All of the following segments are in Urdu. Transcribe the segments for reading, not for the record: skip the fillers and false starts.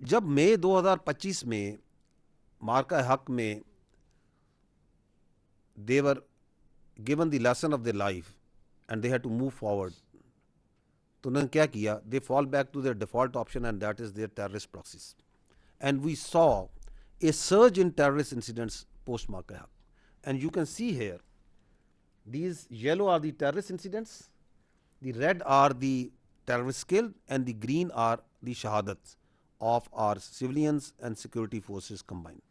جب مئی 2025 میں مارکہ حق میں they were given the lesson of their life and they had to move forward, تو انہوں نے کیا کیا؟ they fall back to their default option and that is their terrorist proxies. And we saw a surge in terrorist incidents post Markah Haq. And you can see here, these yellow are the terrorist incidents, the red are the terrorists killed, and the green are the shahadats of our civilians and security forces combined.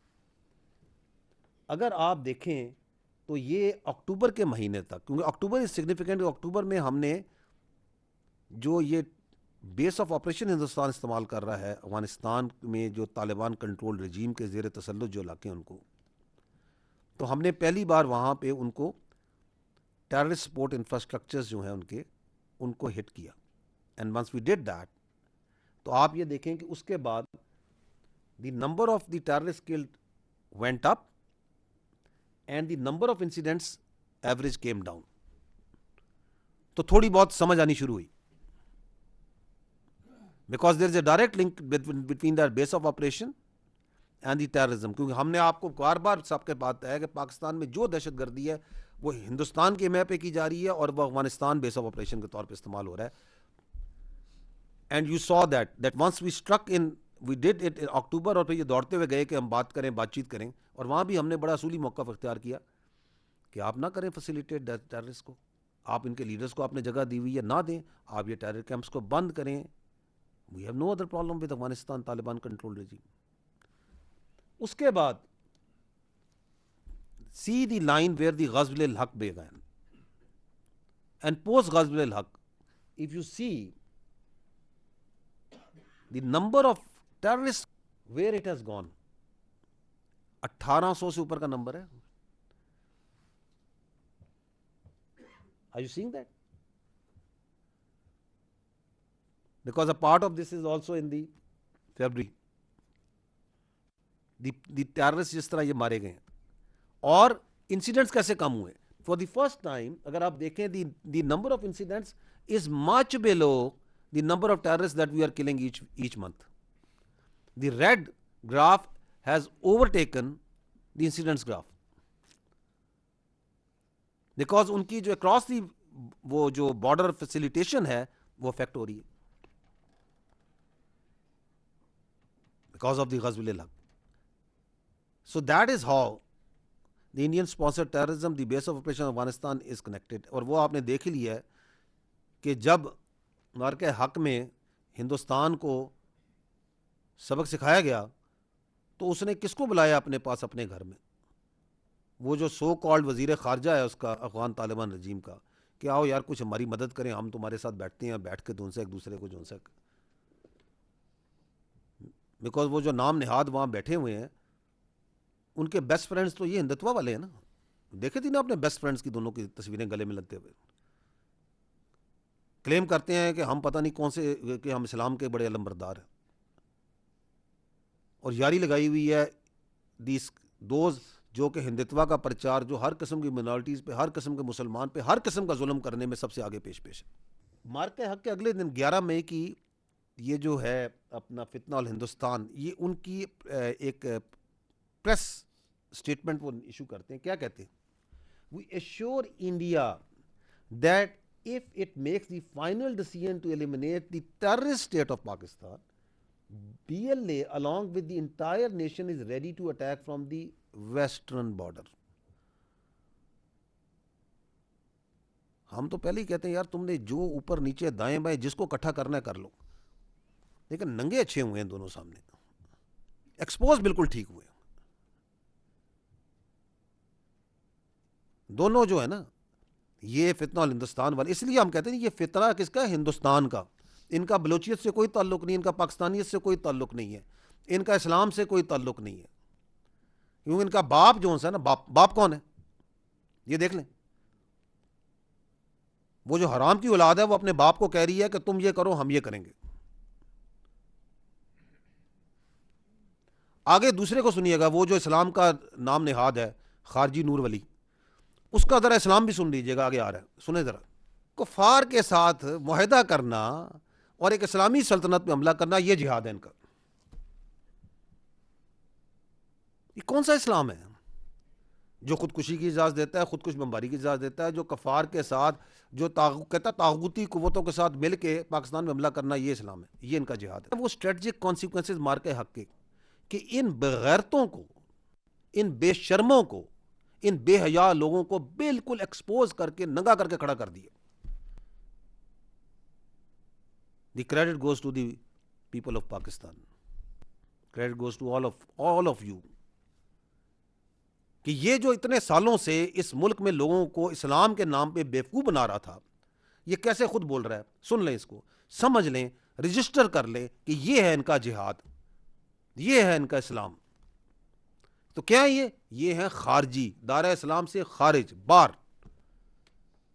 اگر آپ دیکھیں تو یہ اکتوبر کے مہینے تک، کیونکہ اکتوبر از سگنیفیکنٹ، اکتوبر میں ہم نے جو یہ بیس آف آپریشن ہندوستان استعمال کر رہا ہے افغانستان میں، جو طالبان کنٹرول رجیم کے زیر تسلط جو علاقے ہیں ان کو، تو ہم نے پہلی بار وہاں پہ ان کو ٹیررسٹ سپورٹ انفراسٹرکچرز جو ہیں ان کو ہٹ کیا. And once we did that, تو آپ یہ دیکھیں کہ اس کے بعد the number of the terrorist killed went up and the number of incidents average came down. تو تھوڑی بہت سمجھ آنی شروع ہوئی، because there is a direct link between that base of operation and the terrorism. کیونکہ ہم نے آپ کو بار بار سب کے بات ہے کہ پاکستان میں جو دہشت گردی ہے وہ ہندوستان کے میپ پہ کی جا رہی ہے اور وہ افغانستان بیس آف آپریشن کے طور پہ استعمال ہو رہا ہے. And you so that once we struck in we did it in October, اور پھر یہ دوڑتے ہوئے گئے کہ ہم بات کریں، بات چیت کریں، اور وہاں بھی ہم نے بڑا اصولی موقف اختیار کیا کہ آپ نہ کریں فیسیلیٹیٹ ٹیررسٹ کو، آپ ان کے لیڈرز کو آپ نے جگہ دی ہوئی ہے، نہ دیں، آپ یہ ٹیرر کیمپس کو بند کریں. We have no other problem with Afghanistan Taliban control regime. اس کے بعد سی دی line where the غزو ul Haq began, and post غزو ul Haq, if you see the number of terrorists where it has gone, 1800 سے اوپر کا نمبر ہے. Are you seeing that? Because a part of this is also in the February. The terrorists جس طرح یہ مارے گئے ہیں اور انسیڈنٹس کیسے کم ہوئے. فار دی فرسٹ ٹائم اگر آپ دیکھیں the number of incidents is much below the number of terrorist that we are killing each month. The red graph has over taken the incidents graph, because ان کی جو اکراس دی وہ جو بارڈر فیسیلیٹیشن ہے وہ افیکٹ ہو رہی ہے because of the غزو ul Haq. So that is how the Indian sponsored terrorism, the base of operation of Afghanistan is connected. اور وہ آپ نے دیکھ لیا ہے کہ جب مارکہ حق میں ہندوستان کو سبق سکھایا گیا تو اس نے کس کو بلایا اپنے پاس اپنے گھر میں؟ وہ جو سو کالڈ وزیر خارجہ ہے اس کا افغان طالبان رجیم کا، کہ آؤ یار کچھ ہماری مدد کریں، ہم تمہارے ساتھ بیٹھتے ہیں، بیٹھ کے تو ان سے ایک دوسرے کو جو سے، بیکاز وہ جو نام نہاد وہاں بیٹھے ہوئے ہیں ان کے بیسٹ فرینڈز تو یہ ہندتوا والے ہیں نا. دیکھے تھی نا اپنے بیسٹ فرینڈز کی دونوں کی تصویریں گلے میں لگتے ہوئے، کلیم کرتے ہیں کہ ہم پتہ نہیں کون سے، کہ ہم اسلام کے بڑے علمبردار ہیں، اور یاری لگائی ہوئی ہے دوز جو کہ ہندتوا کا پرچار، جو ہر قسم کی منارٹیز پہ، ہر قسم کے مسلمان پہ، ہر قسم کا ظلم کرنے میں سب سے آگے پیش ہے. مارکہ حق کے اگلے دن 11 مئی کی یہ جو ہے اپنا فتنہ الہندوستان، یہ ان کی ایک پریس اسٹیٹمنٹ وہ ایشو کرتے ہیں. کیا کہتے ہیں؟ We assure India that if it makes the final decision to eliminate the terrorist state of Pakistan, BLA along with the entire nation is ready to attack from the western border. ہم تو پہلے ہی کہتے ہیں یار تم نے جو اوپر نیچے دائیں بائیں جس کو اکٹھا کرنا ہے کر لو، لیکن ننگے اچھے ہوئے ہیں دونوں سامنے، ایکسپوز بالکل ٹھیک ہوئے دونوں جو ہے نا یہ فتنہ الہندوستان والے. اس لیے ہم کہتے ہیں یہ فتنہ کس کا ہے؟ ہندوستان کا. ان کا بلوچیت سے کوئی تعلق نہیں، ان کا پاکستانیت سے کوئی تعلق نہیں ہے، ان کا اسلام سے کوئی تعلق نہیں ہے، کیونکہ ان کا باپ جو ہے نا، باپ کون ہے یہ دیکھ لیں. وہ جو حرام کی اولاد ہے وہ اپنے باپ کو کہہ رہی ہے کہ تم یہ کرو ہم یہ کریں گے. آگے دوسرے کو سنیے گا، وہ جو اسلام کا نام نہاد ہے خارجی نور ولی، اس کا ذرا اسلام بھی سن لیجیے گا، آگے آ رہا ہے سنیں ذرا. کفار کے ساتھ معاہدہ کرنا اور ایک اسلامی سلطنت پہ حملہ کرنا یہ جہاد ہے ان کا. یہ کون سا اسلام ہے جو خودکشی کی اجازت دیتا ہے, خودکش بمباری کی اجازت دیتا ہے, جو کفار کے ساتھ, جو کہتا ہے طاغوتی قوتوں کے ساتھ مل کے پاکستان میں حملہ کرنا یہ اسلام ہے, یہ ان کا جہاد ہے. وہ اسٹریٹجک کانسیکوینسز مار کے حق کے کہ ان بغیرتوں کو, ان بے شرموں کو, ان بے حیا لوگوں کو بالکل ایکسپوز کر کے ننگا کر کے کھڑا کر دیا. The credit goes to the people of Pakistan, credit goes to all of you, کہ یہ جو اتنے سالوں سے اس ملک میں لوگوں کو اسلام کے نام پہ بیوقوف بنا رہا تھا, یہ کیسے خود بول رہا ہے. سن لیں اس کو, سمجھ لیں, رجسٹر کر لیں کہ یہ ہے ان کا جہاد, یہ ہے ان کا اسلام. تو کیا یہ ہے خارجی, دائرہ اسلام سے خارج, باہر,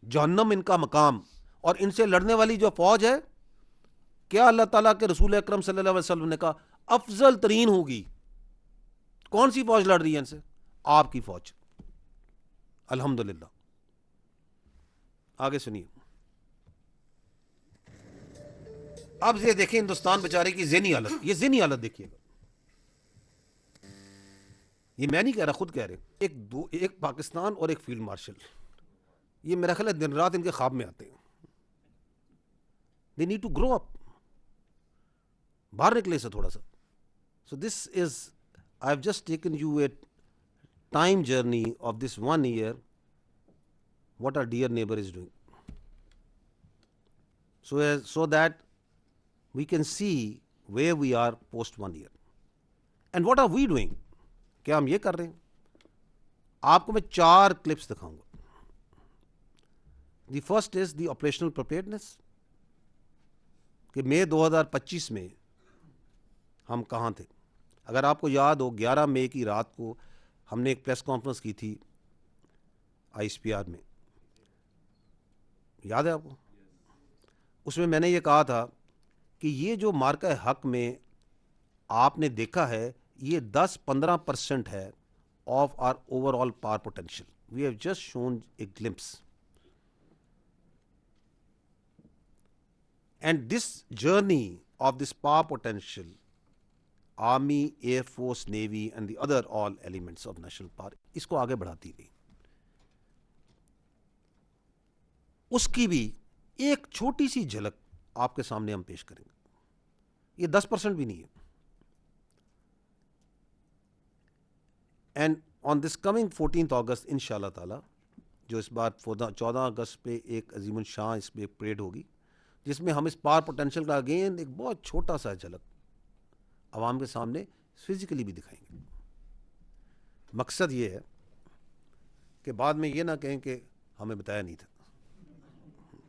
جہنم ان کا مقام. اور ان سے لڑنے والی جو فوج ہے, کیا اللہ تعالیٰ کے رسول اکرم صلی اللہ علیہ وسلم نے کہا افضل ترین ہوگی. کون سی فوج لڑ رہی ہے ان سے؟ آپ کی فوج. الحمدللہ. آگے سنیے. اب یہ دیکھیں ہندوستان بیچارے کی ذہنی حالت, یہ ذہنی حالت دیکھیے گا. یہ میں نہیں کہہ رہا, خود کہہ رہے. ایک پاکستان اور ایک فیلڈ مارشل, یہ میرا خیال ہے دن رات ان کے خواب میں آتے ہیں. They need to grow up. باہر نکلے سے تھوڑا سا. So this is, I've just taken you a time journey of this 1 year, what our dear neighbor is doing. So that we can see where we are post 1 year. And what are we doing? کیا ہم یہ کر رہے ہیں؟ آپ کو میں 4 کلپس دکھاؤں گا. The first is the operational پریپیئرنس, کہ مئی 2025 میں ہم کہاں تھے. اگر آپ کو یاد ہو 11 مئی کی رات کو ہم نے ایک پریس کانفرنس کی تھی آئی ایس پی آر میں, یاد ہے آپ کو؟ اس میں نے یہ کہا تھا کہ یہ جو مارکہ حق میں آپ نے دیکھا ہے, یہ 10-15% ہے of our overall power potential. We have just shown a glimpse. And this journey of this power potential, army, air force, navy and the other all elements of national power, اس کو آگے بڑھاتی گئی. اس کی بھی ایک چھوٹی سی جھلک آپ کے سامنے ہم پیش کریں گے. یہ 10% بھی نہیں ہے. اینڈ آن دس کمنگ 14 اگست ان شاء اللہ تعالیٰ, جو اس بار 14 اگست پہ ایک عظیم الشان اس پہ پریڈ ہوگی, جس میں ہم اس پاور پوٹینشیل کا اگین ایک بہت چھوٹا سا جھلک عوام کے سامنے فزیکلی بھی دکھائیں گے. مقصد یہ ہے کہ بعد میں یہ نہ کہیں کہ ہمیں بتایا نہیں تھا.